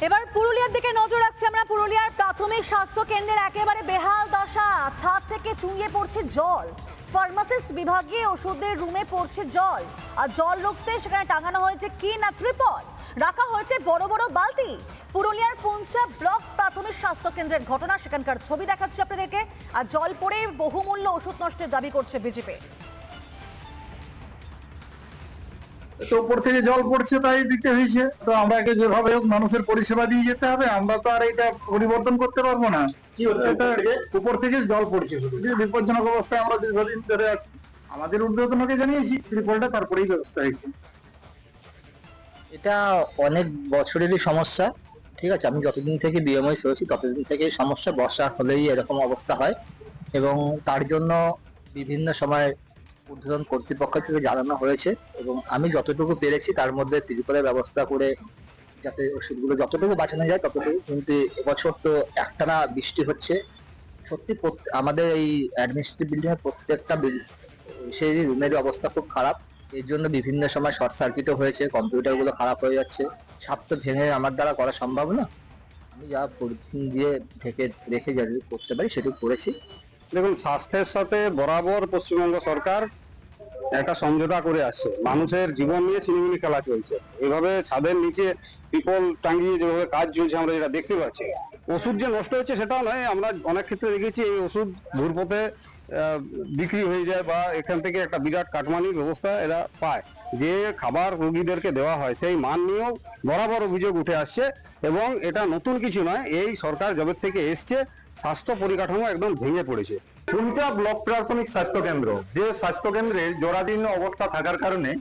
এবার পুরুলিয়ার দিকে নজর রাখছি আমরা। পুরুলিয়ার প্রাথমিক স্বাস্থ্য কেন্দ্রের একেবারে বেহাল দশা, ছাদ থেকে চুইয়ে পড়ছে জল, ফার্মাসিস্ট বিভাগে ওষুধের রুমে পড়ছে জল, আর জল রুখতে সেখানে টাঙানো হয়েছে কি না ত্রিপল, রাখা হয়েছে বড় বড় বালতি। পুরুলিয়ার পুঞ্চা ব্লক প্রাথমিক স্বাস্থ্য কেন্দ্রের ঘটনা, সেখানকার ছবি দেখাচ্ছি আপনাদেরকে। আর জল পড়ে বহুমূল্য ওষুধ নষ্টের দাবি করছে বিজেপি। তো উপর থেকে জল পড়ছে তাই দিতে হয়েছে, তো আমরাকে যেভাবে হোক মানুষের পরিষেবা দিয়ে যেতে হবে, আমরা তো আর এটা পরিবর্তন করতে পারবো না। কি হচ্ছে, উপর থেকে জল পড়ছে, বিপজ্জনক অবস্থায় আমরা দীর্ঘদিন ধরে আছি। আমাদের ঊর্ধ্বতনকে জানিয়েছি, ত্রিপলটা তারপরেই ব্যবস্থা হয়েছে। এটা অনেক বছরেরই সমস্যা, ঠিক আছে। আমি যতদিন থেকে বিএমআই হয়েছি ততদিন থেকে সমস্যা, বর্ষা হলেই এরকম অবস্থা হয় এবং তার জন্য বিভিন্ন সময় ঊর্ধ্বতন কর্তৃপক্ষ থেকে জানানো হয়েছে এবং আমি যতটুকু পেরেছি তার মধ্যে ত্রিপলের ব্যবস্থা করে যাতে ওষুধগুলো যতটুকু বাঁচানো যায় ততটুকু। কিন্তু এবছর তো একটানা বৃষ্টি হচ্ছে, সত্যি আমাদের এই অ্যাডমিনিস্ট্রেটিভ বিল্ডিং এর প্রত্যেকটা সেই রুমের অবস্থা খুব খারাপ। এর জন্য বিভিন্ন সময় শর্ট সার্কিটও হয়েছে, কম্পিউটার গুলো খারাপ হয়ে যাচ্ছে। ছাদ তো ভেঙে আমার দ্বারা করা সম্ভব না, আমি যা পলিথিন দিয়ে ঢেকে রেখে যা করতে পারি সেটুকু করেছি। দেখুন, স্বাস্থ্যের সাথে বরাবর পশ্চিমবঙ্গ সরকার একটা সমঝোতা করে আসছে। মানুষের জীবন নিয়ে ছিনিমিনি খেলা চলছে, এভাবে ছাদের নিচে ত্রিপল টাঙ্গিয়ে যেভাবে কাজ চলছে আমরা যেটা দেখতে পাচ্ছি। ওষুধ যে নষ্ট হচ্ছে সেটাও নয়, আমরা অনেক ক্ষেত্রে দেখেছি এই ওষুধ ঘুরপথে বিক্রি হয়ে যায় বা এখান থেকে একটা বিরাট কাটমানির ব্যবস্থা এরা পায়। যে খাবার রোগীদেরকে দেওয়া হয় সেই মান নিয়েও বরাবর অভিযোগ উঠে আসছে এবং এটা নতুন কিছু নয়। এই সরকার জবের থেকে এসছে, স্বাস্থ্য পরিকাঠামো একদম ভেঙে পড়েছে। পুঞ্চা ব্লক প্রাথমিক স্বাস্থ্য কেন্দ্র, যে স্বাস্থ্য কেন্দ্রে জরাজীর্ণ অবস্থা থাকার কারণে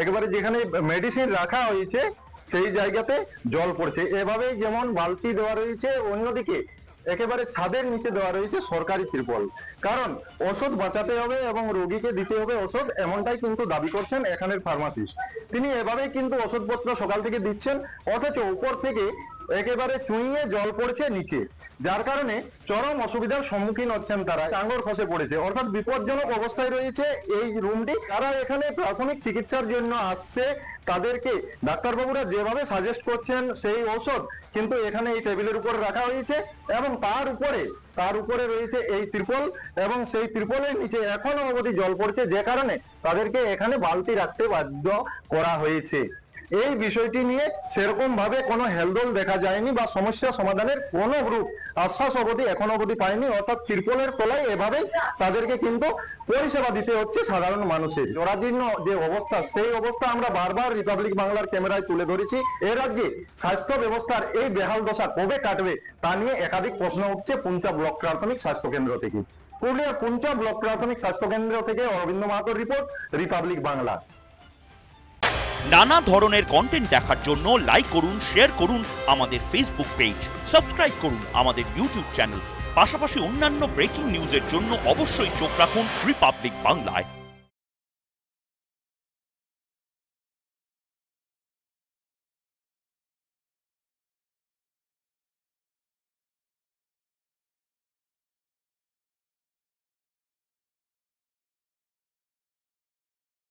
একেবারে যেখানে মেডিসিন রাখা হয়েছে সেই জায়গাতে জল পড়ছে। এভাবে যেমন বালতি দেওয়া রয়েছে, অন্যদিকে একেবারে ছাদের নিচে দেওয়া রয়েছে সরকারি ত্রিপল। কারণ ওষুধ বাঁচাতে হবে এবং রোগীকে দিতে হবে ওষুধ, এমনটাই কিন্তু দাবি করছেন এখানের ফার্মাসিস্ট। তিনি এভাবেই কিন্তু ওষুধপত্র সকাল থেকে দিচ্ছেন, অথচ উপর থেকে একেবারে চুইয়ে জল পড়ছে নিচে, যার কারণে চরম অসুবিধার সম্মুখীন হচ্ছেন তারা। চাঙ্গর খসে পড়েছে, অর্থাৎ বিপজ্জনক অবস্থায় রয়েছে এই রুমটি। তারা এখানে প্রাথমিক চিকিৎসার জন্য আসছে, তাদেরকে ডাক্তারবাবুরা যেভাবে সাজেস্ট করছেন সেই ঔষধ কিন্তু এখানে এই টেবিলের উপর রাখা হয়েছে এবং তার উপরে রয়েছে এই ত্রিপল এবং সেই ত্রিপলের নিচে এখনো অবধি জল পড়ছে, যে কারণে তাদেরকে এখানে বালতি রাখতে বাধ্য করা হয়েছে। এই বিষয়টি নিয়ে সেরকম ভাবে কোনো হেলদোল দেখা যায়নি বা সমস্যা সমাধানের কোনো গ্রুপ আশ্বাস অবধি এখনো অবধি পায়নি। অর্থাৎ ত্রিপলের তলায় এভাবেই তাদেরকে কিন্তু পরিষেবা দিতে হচ্ছে সাধারণ মানুষের। জরাজীর্ণ যে অবস্থা, সেই অবস্থা আমরা বারবার রিপাবলিক বাংলার ক্যামেরায় তুলে ধরেছি। এ রাজ্যে স্বাস্থ্য ব্যবস্থার এই বেহাল দশা কবে কাটবে তা নিয়ে একাধিক প্রশ্ন উঠছে পুঞ্চা ব্লক প্রাথমিক স্বাস্থ্য কেন্দ্র থেকে। পুরুলিয়ার পুঞ্চা ব্লক প্রাথমিক স্বাস্থ্য কেন্দ্র থেকে অরবিন্দ মাহাতোর রিপোর্ট, রিপাবলিক বাংলা। নানা ধরনের কন্টেন্ট দেখার জন্য লাইক করুন, শেয়ার করুন আমাদের ফেসবুক পেজ, সাবস্ক্রাইব করুন আমাদের ইউটিউব চ্যানেল। পাশাপাশি অন্যান্য ব্রেকিং নিউজের জন্য অবশ্যই চোখ রাখুন রিপাবলিক বাংলায়।